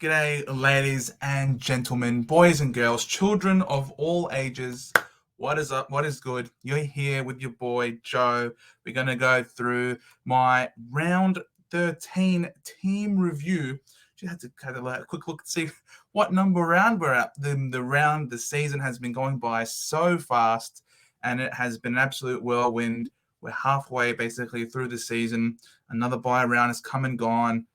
G'day, ladies and gentlemen, boys and girls, children of all ages. What is up? What is good? You're here with your boy, Joe. We're going to go through my round 13 team review. Just had to have a quick look to see what number round we're at. The season has been going by so fast, and it has been an absolute whirlwind. We're halfway basically through the season. Another bye round has come and gone,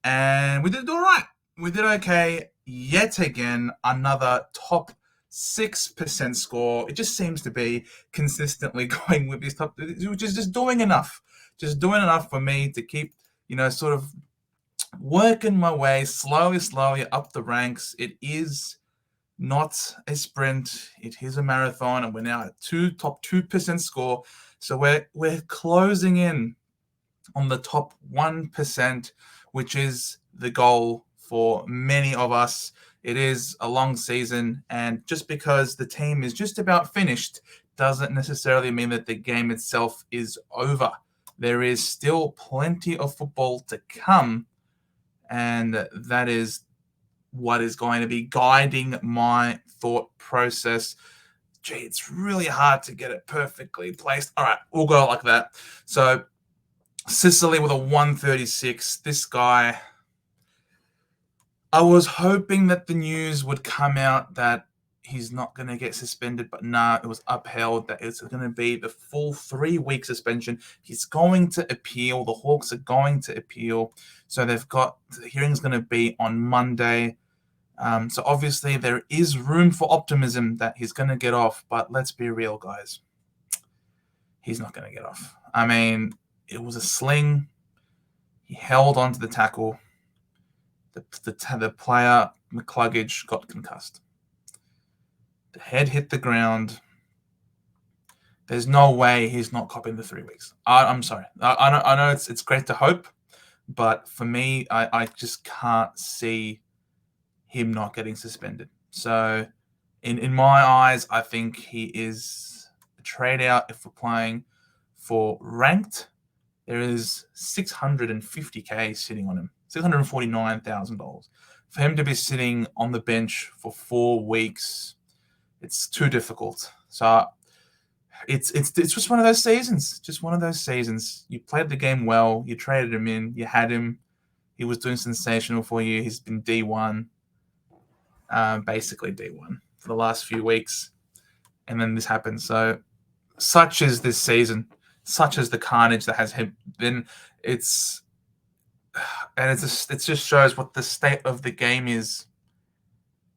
and we did all right. We did okay. Yet again, another top 6% score. It just seems to be consistently going with these top, which is just doing enough. Just doing enough for me to keep, sort of working my way slowly up the ranks. It is not a sprint. It is a marathon, and we're now at top 2% score. So we're closing in on the top 1%, which is the goal for many of us. It is a long season, and just because the team is just about finished doesn't necessarily mean that the game itself is over. There is still plenty of football to come, and that is what is going to be guiding my thought process. Gee, it's really hard to get it perfectly placed. All right, we'll go like that. So Sicily with a 136. This guy, I was hoping that the news would come out that he's not going to get suspended, but no, it was upheld that it's going to be the full 3-week suspension. He's going to appeal. The Hawks are going to appeal. So the hearing's going to be on Monday. So obviously there is room for optimism that he's going to get off, but let's be real, guys. He's not going to get off. I mean, it was a sling. He held onto the tackle. The player, McCluggage, got concussed. The head hit the ground. There's no way he's not copping the 3 weeks. I'm sorry. I know it's great to hope, but for me, I just can't see him not getting suspended. So in my eyes, I think he is a trade out if we're playing for ranked. There is $650K sitting on him, $649,000. For him to be sitting on the bench for 4 weeks, it's too difficult. So it's just one of those seasons. Just one of those seasons. You played the game well. You traded him in. You had him. He was doing sensational for you. He's been D1, basically D1 for the last few weeks, and then this happened. So such is this season. Such as the carnage that has been, it just shows what the state of the game is,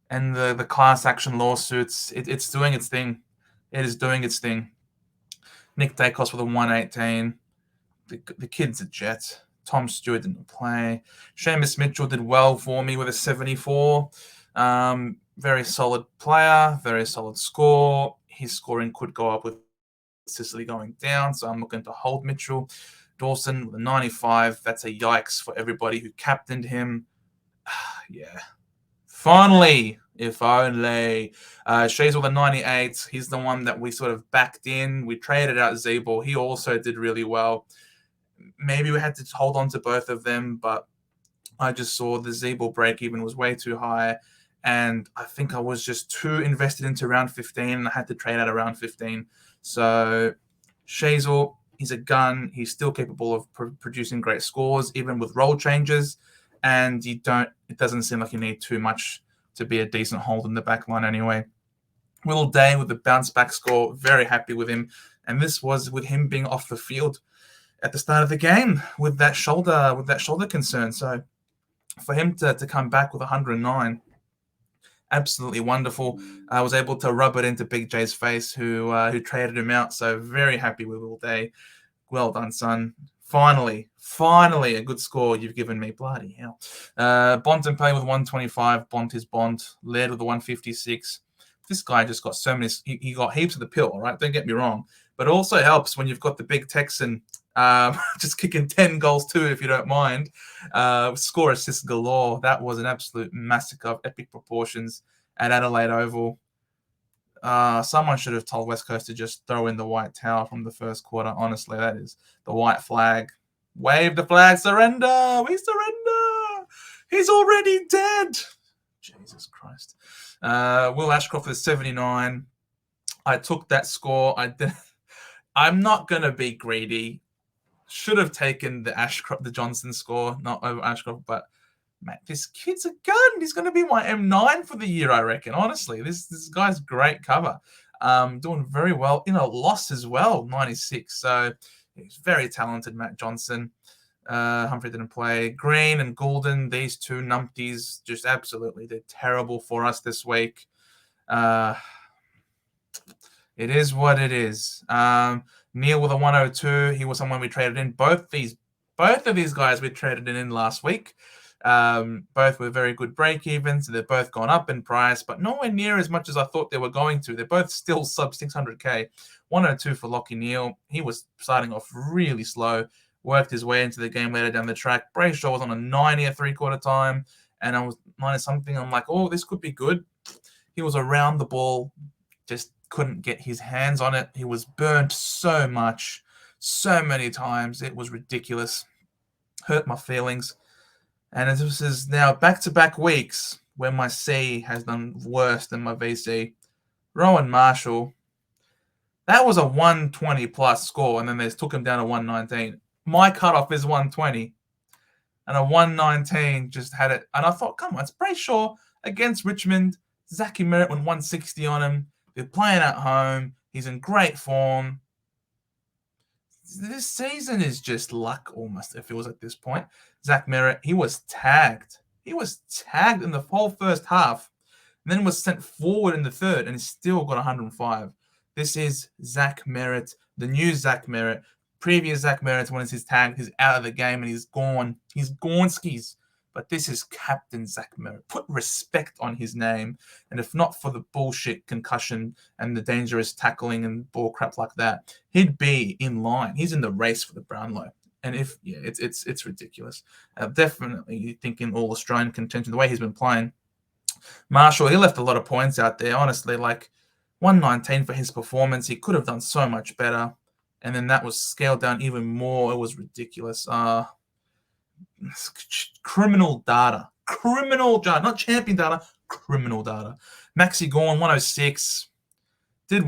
and the class action lawsuits. It's doing its thing. It is doing its thing. Nick Dacos with a 118. The kid's a jet. Tom Stewart didn't play. Seamus Mitchell did well for me with a 74. Very solid player. Very solid score. His scoring could go up with Sicily going down, so I'm looking to hold Mitchell. Dawson with a 95. That's a yikes for everybody who captained him. Yeah. Finally, if only. Shays with a 98. He's the one that we sort of backed in. We traded out Zeeble. He also did really well. Maybe we had to hold on to both of them, but I just saw the Zeeble break-even was way too high, and I think I was just too invested into round 15, and I had to trade out around 15. So Shazel, he's a gun. He's still capable of producing great scores, even with role changes. And it doesn't seem like you need too much to be a decent hold in the back line anyway. Will Day with the bounce back score, very happy with him. And this was with him being off the field at the start of the game with that shoulder concern. So for him to come back with 109, absolutely wonderful. I was able to rub it into Big J's face, who traded him out. So very happy with Will Day. Well done, son. Finally, a good score you've given me. Bloody hell. Bont and Pay with 125. Bont is Bont. Led with the 156. This guy just got so many. He got heaps of the pill, all right? Don't get me wrong. But it also helps when you've got the big Texan just kicking 10 goals too, if you don't mind. Score assist galore. That was an absolute massacre of epic proportions at Adelaide Oval. Someone should have told West Coast to just throw in the white towel from the first quarter. Honestly, that is the white flag. Wave the flag. Surrender. We surrender. He's already dead. Jesus Christ. Will Ashcroft with 79. I took that score. I'm not going to be greedy. Should have taken the Johnson score, not over Ashcroft, but man, this kid's a gun. He's going to be my M9 for the year, I reckon. Honestly, this guy's great cover. Doing very well in a loss as well, 96. So he's very talented, Matt Johnson. Humphrey didn't play. Green and Goulden, these two numpties, just absolutely, they're terrible for us this week. It is what it is. Neil with a 102. He was someone we traded in. Both of these guys we traded in last week. Both were very good break evens. They've both gone up in price, but nowhere near as much as I thought they were going to. They're both still sub 600k. 102 for Lockie Neal. He was starting off really slow. Worked his way into the game later down the track. Brayshaw was on a 90 at 3/4 time, and I was 90 something. I'm like, oh, this could be good. He was around the ball, just couldn't get his hands on it. He was burnt so much, so many times. It was ridiculous. Hurt my feelings. And this is now back-to-back weeks where my C has done worse than my VC. Rowan Marshall, that was a 120 plus score, and then they took him down to 119. My cutoff is 120, and a 119 just had it. And I thought, come on, it's Brayshaw against Richmond. Zachy Merritt went 160 on him. They're playing at home. He's in great form. This season is just luck almost, it feels at this point. Zach Merritt, he was tagged. He was tagged in the whole first half, and then was sent forward in the third, and he still got 105. This is Zach Merritt, the new Zach Merritt. Previous Zach Merritt, when he's tagged, he's out of the game and he's gone. He's gone skis. But this is Captain Zach Merritt. Put respect on his name. And if not for the bullshit concussion and the dangerous tackling and ball crap like that, he'd be in line. He's in the race for the Brownlow. And it's ridiculous. Definitely thinking all Australian contention, the way he's been playing. Marshall, he left a lot of points out there. Honestly, like 119 for his performance. He could have done so much better. And then that was scaled down even more. It was ridiculous. Criminal data. Not champion data, criminal data. Maxi Gorn, 106. Did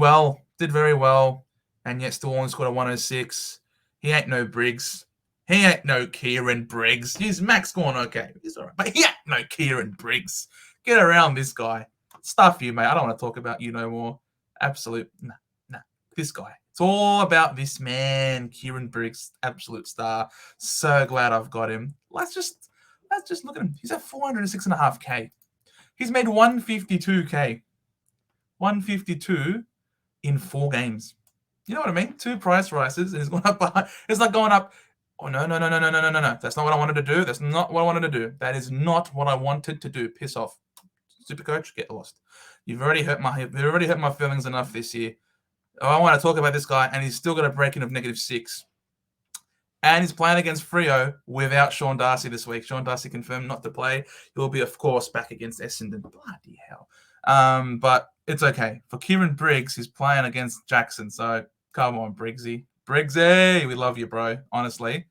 very well, and yet still only scored a 106. He ain't no Briggs. He ain't no Kieran Briggs. He's Max Gorn, okay. He's all right, but he ain't no Kieran Briggs. Get around this guy. Stuff you, mate. I don't want to talk about you no more. Absolute, nah. This guy. It's all about this man, Kieran Briggs, absolute star. So glad I've got him. Let's just look at him. He's at 406.5k. He's made 152k. 152 in 4 games. You know what I mean? 2 price rises, and he's going up. It's like going up. Oh no! That's not what I wanted to do. That's not what I wanted to do. That is not what I wanted to do. Piss off, Supercoach. Get lost. You've already hurt my feelings enough this year. I want to talk about this guy, and he's still got a break-in of -6. And he's playing against Freo without Sean Darcy this week. Sean Darcy confirmed not to play. He'll be, of course, back against Essendon. Bloody hell. But it's okay. For Kieran Briggs, he's playing against Jackson. So come on, Briggsy. Briggsy, we love you, bro. Honestly,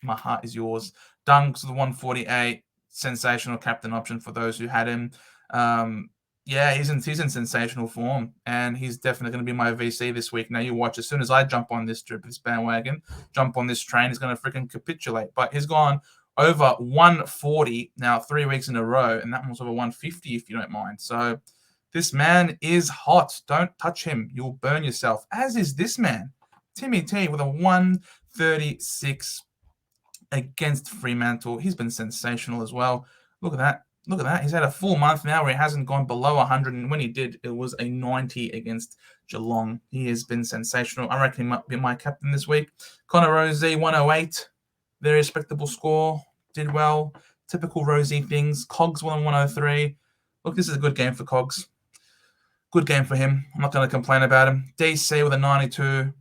my heart is yours. Dunks with 148. Sensational captain option for those who had him. Yeah, he's in sensational form, and he's definitely going to be my VC this week. Now you watch, as soon as I jump on this bandwagon, jump on this train, he's going to freaking capitulate. But he's gone over 140 now 3 weeks in a row, and that one's over 150 if you don't mind. So this man is hot. Don't touch him. You'll burn yourself, as is this man, Timmy T, with a 136 against Fremantle. He's been sensational as well. Look at that. He's had a full month now where he hasn't gone below 100. And when he did, it was a 90 against Geelong. He has been sensational. I reckon he might be my captain this week. Connor Rosie, 108. Very respectable score. Did well. Typical Rosie things. Cogs won 103. Look, this is a good game for Cogs. Good game for him. I'm not going to complain about him. DC with a 92.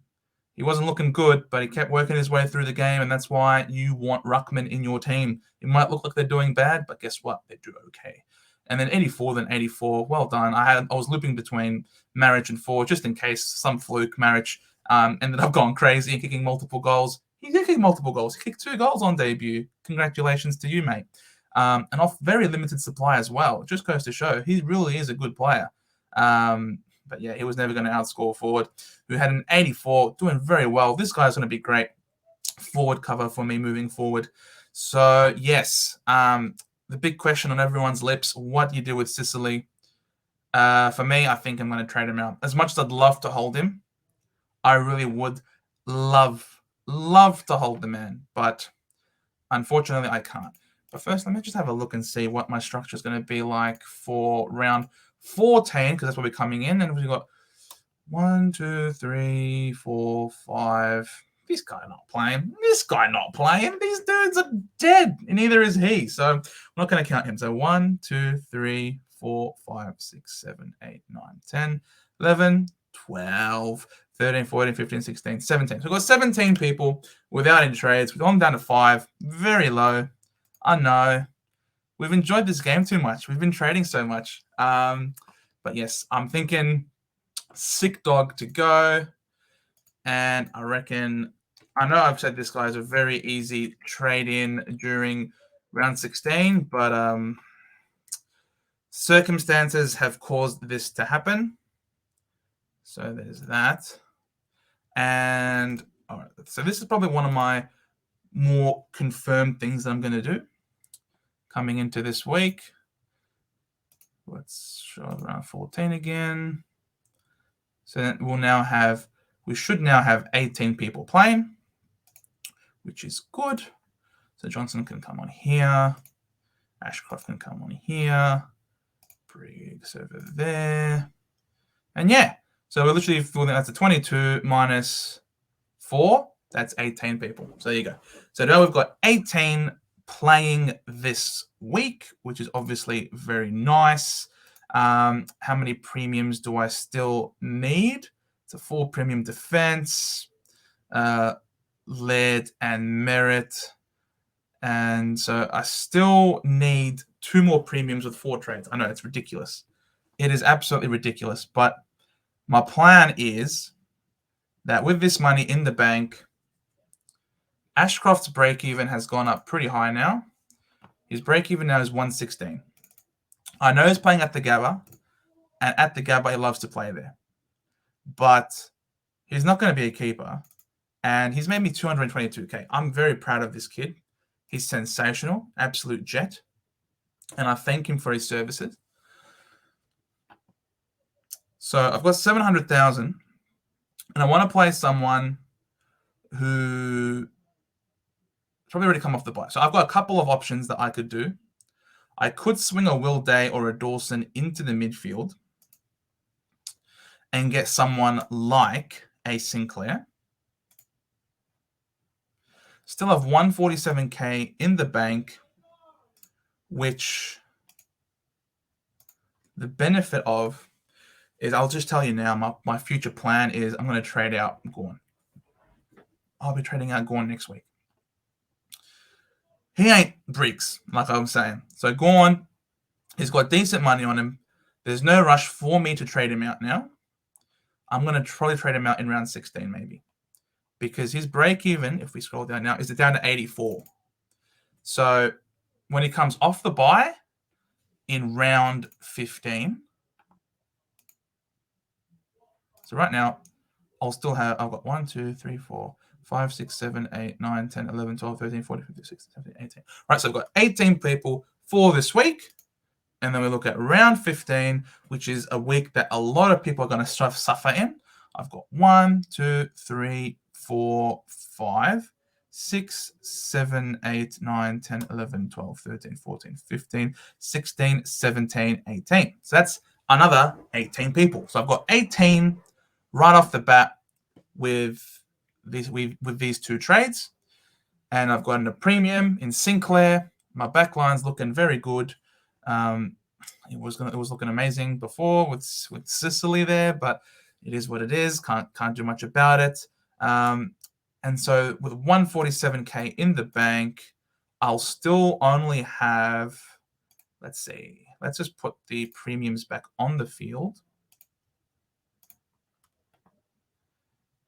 He wasn't looking good, but he kept working his way through the game, and that's why you want Ruckman in your team. It might look like they're doing bad, but guess what? They do okay. And then 84, then 84. Well done. I was looping between Marriage and 4, just in case some fluke Marriage ended up going crazy and kicking multiple goals. He did kick multiple goals. He kicked 2 goals on debut. Congratulations to you, mate. And off very limited supply as well. It just goes to show he really is a good player. But yeah, he was never going to outscore forward, who had an 84, doing very well. This guy's going to be great forward cover for me moving forward. So yes, the big question on everyone's lips: what do you do with Sicily? For me, I think I'm going to trade him out. As much as I'd love to hold him, I really would love to hold the man, but unfortunately, I can't. But first, let me just have a look and see what my structure is going to be like for round 14, because that's where we're coming in. And we've got 1, 2, 3, 4, 5. This guy not playing. This guy not playing. These dudes are dead, and neither is he. So I'm not going to count him. So 1, 2, 3, 4, 5, 6, 7, 8, 9, 10, 11, 12, 13, 14, 15, 16, 17. So we've got 17 people without any trades. We've gone down to 5. Very low. I know. We've enjoyed this game too much. We've been trading so much. But yes, I'm thinking Sic Dog to go. And I reckon, I know I've said this guy is a very easy trade in during round 16, but circumstances have caused this to happen. So there's that. And all right, so this is probably one of my more confirmed things that I'm going to do coming into this week. Let's show around 14 again. So we should now have 18 people playing, which is good. So Johnson can come on here. Ashcroft can come on here. Briggs over there. And yeah, so we're literally, that's a 22 minus 4. That's 18 people. So there you go. So now we've got 18 playing this week, which is obviously very nice. How many premiums do I still need? It's a 4 premium defense, lead and merit. And so I still need 2 more premiums with 4 trades. I know it's ridiculous. It is absolutely ridiculous. But my plan is that with this money in the bank, Ashcroft's break-even has gone up pretty high now. His break-even now is 116. I know he's playing at the Gabba, and at the Gabba he loves to play there. But he's not going to be a keeper, and he's made me 222k. I'm very proud of this kid. He's sensational, absolute jet, and I thank him for his services. So I've got 700,000, and I want to play someone who probably already come off the bye. So I've got a couple of options that I could do. I could swing a Will Day or a Dawson into the midfield and get someone like a Sinclair. Still have 147k in the bank, which the benefit of is, I'll just tell you now, my future plan is I'm going to trade out Gorn. I'll be trading out Gorn next week. He ain't Briggs, like I was saying. So Gorn, he's got decent money on him. There's no rush for me to trade him out now. I'm going to probably trade him out in round 16 maybe. Because his break-even, if we scroll down now, is down to 84. So when he comes off the bye in round 15, so right now, I'll still have, I've got 1, 2, 3, 4, 5, 6, 7, 8, 9, 10, 11, 12, 13, 14, 15, 16, 17, 18. Right, so I've got 18 people for this week. And then we look at round 15, which is a week that a lot of people are going to suffer in. I've got 1, 2, 3, 4, 5, 6, 7, 8, 9, 10, 11, 12, 13, 14, 15, 16, 17, 18. So that's another 18 people. So I've got 18 right off the bat with these 2 trades. And I've gotten a premium in Sinclair. My backline's looking very good. It was looking amazing before with Sicily there, but it is what it is. Can't do much about it. And so with 147k in the bank, I'll still only have, let's see, let's just put the premiums back on the field.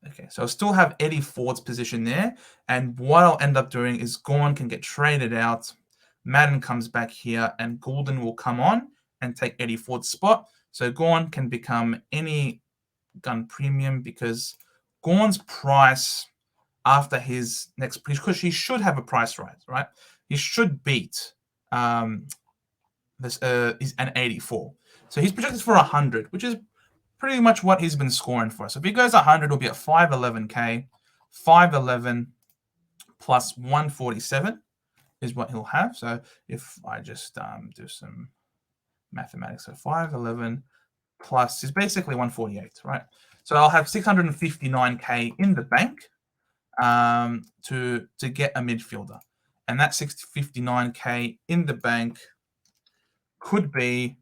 Okay, so I still have Eddie Ford's position there. And what I'll end up doing is Gorn can get traded out. Madden comes back here, and Goulden will come on and take Eddie Ford's spot. So Gorn can become any gun premium because Gorn's price after his next, because he should have a price rise, right? He should beat this is an 84. So he's projected for 100, which is pretty much what he's been scoring for. So if he goes 100, it'll be at 511k. 511 plus 147 is what he'll have. So if I just do some mathematics, so 511 plus is basically 148, right? So I'll have 659k in the bank to get a midfielder, and that 659k in the bank could be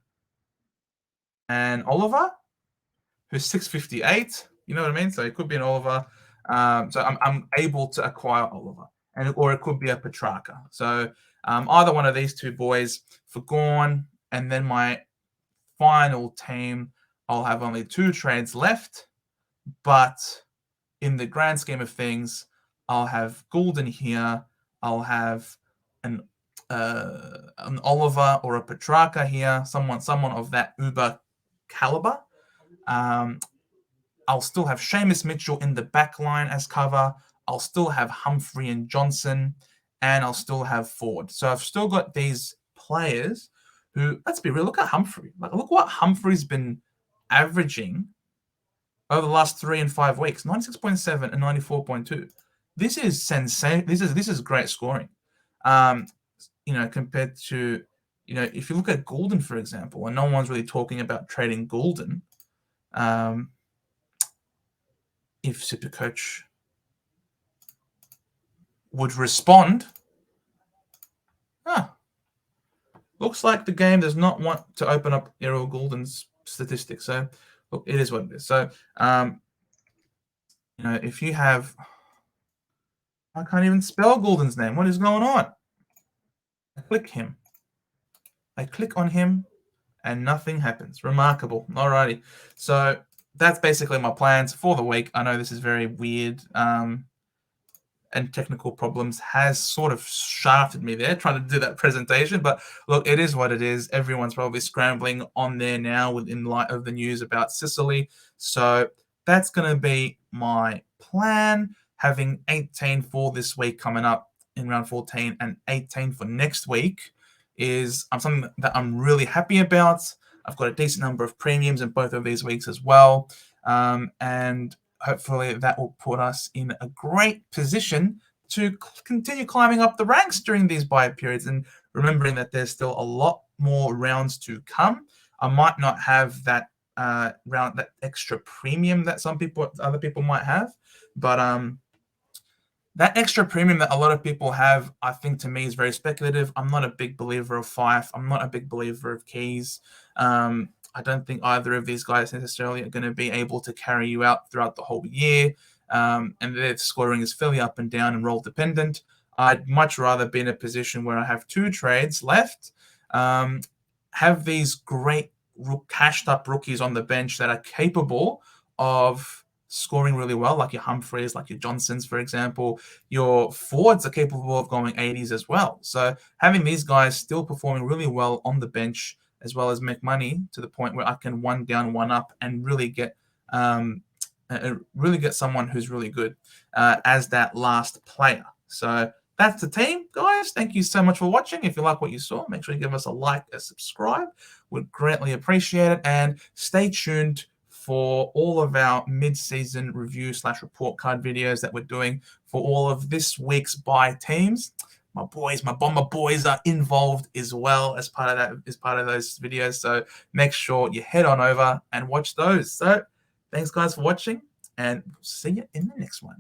an Oliver who's 658. You know what I mean? So it could be an Oliver. So I'm able to acquire Oliver, or it could be a Petrarca. So either one of these two boys for Gorn, and then my final team, I'll have only 2 trades left, but in the grand scheme of things, I'll have Goulden here. I'll have an Oliver or a Petrarca here, someone of that Uber caliber. I'll still have Seamus Mitchell in the back line as cover. I'll still have Humphrey and Johnson, and I'll still have Ford. So I've still got these players who, let's be real, look at Humphrey. Like, look what Humphrey's been averaging over the last 3 and 5 weeks, 96.7 and 94.2. This is sensational. This is great scoring. Compared to, if you look at Goulden, for example, and no one's really talking about trading Goulden, if Supercoach would respond, looks like the game does not want to open up Errol Goulden's statistics. So, look, it is what it is. So, if you have, I can't even spell Goulden's name. What is going on? I click him. I click on him, and nothing happens. Remarkable. Alrighty. So that's basically my plans for the week. I know this is very weird, and technical problems has sort of shafted me there trying to do that presentation. But look, it is what it is. Everyone's probably scrambling on there now in light of the news about Sicily. So that's going to be my plan, having 18 for this week coming up in round 14 and 18 for next week is something that I'm really happy about. I've got a decent number of premiums in both of these weeks as well. And hopefully that will put us in a great position to continue climbing up the ranks during these buy periods, and remembering that there's still a lot more rounds to come. I might not have that that extra premium that other people might have, but that extra premium that a lot of people have, I think, to me, is very speculative. I'm not a big believer of Fife. I'm not a big believer of Keys. I don't think either of these guys necessarily are going to be able to carry you out throughout the whole year. And their scoring is fairly up and down and role dependent. I'd much rather be in a position where I have 2 trades left, have these great cashed up rookies on the bench that are capable of scoring really well, like your Humphreys, like your Johnsons, for example. Your Fords are capable of going 80s as well. So having these guys still performing really well on the bench, as well as make money to the point where I can one down, one up, and really get someone who's really good as that last player. So that's the team, guys. Thank you so much for watching. If you like what you saw, make sure you give us a like, a subscribe. We'd greatly appreciate it. And stay tuned for all of our mid-season review/report card videos that we're doing for all of this week's buy teams. My Bomber boys are involved as well as part of those videos. So make sure you head on over and watch those. So thanks, guys, for watching, and we'll see you in the next one.